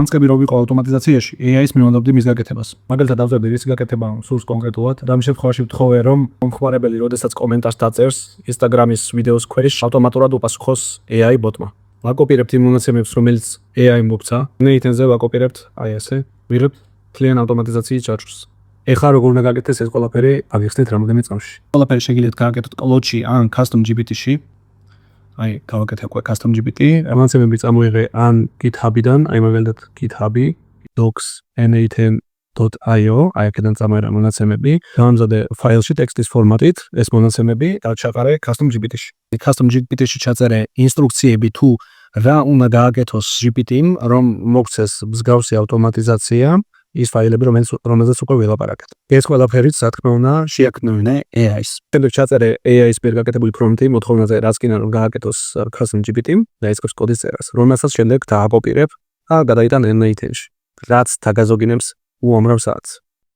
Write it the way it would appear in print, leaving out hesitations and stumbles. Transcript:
განწყები რო ვიყო ავტომატიზაციაში, AI-ს მივანდობდი მის გაკეთებას. მაგალითად დავწერდი რის გაკეთება სურს კონკრეტულად და ამ შემთხვევაში ვთხოვე რომ მომხმარებელი როდესაც კომენტარს დაწერს Instagram-ის ვიდეოს ქვეშ ავტომატურად უპასუხოს AI ბოტმა. ვაკოპირებთ იმ მონაცემებს, რომელიც AI მოგცა. ნეითენზე ვაკოპირებთ აი ესე. ვიღებთ მთლიან ავტომატიზაციის ჯაჭვს. ეხლა როგორ უნდა გაკეთდეს ეს ყველაფერი, აგიხსნით რამოდენიმე წამში. ყველაფერი შეგიძლიათ გააკეთოთ Claude-ში ან Custom GPT-ში. აი, გავაკეთე უკვე Custom GPT. მონაცემები წამოიღე ან GitHub-დან, აი მაგალითად GitHub-ი, docs.n8n.io, აი აქედან წამოიღე მონაცემები. გამამზადე ფაილში ტექსტის ფორმატით ეს მონაცემები და ჩაყარე Custom GPT-ში. Custom GPT-ში ჩაწერე ინსტრუქციები თუ რა უნდა გააკეთოს GPT-მ, რომ მოგცეს მსგავსი ავტომატიზაცია. ის ფაილები, რომელზეც უკვე ვილაპარაკეთ. ეს ყველაფერიც, რა თქმა უნდა, შეაქმნინა AI-ს. შემდეგ ჩაწერე AI-ს მიერ გაკეთებული პრომპტი, მოთხოვნაზე რაც კიდე რომ გააკეთოს Custom GPT-მ და ისწრებს კოდის წერას, რომელსაც შემდეგ დააკოპირებ და გადაიტან N8N-ში, რაც დაგაზოგინებს უამრავ საათს.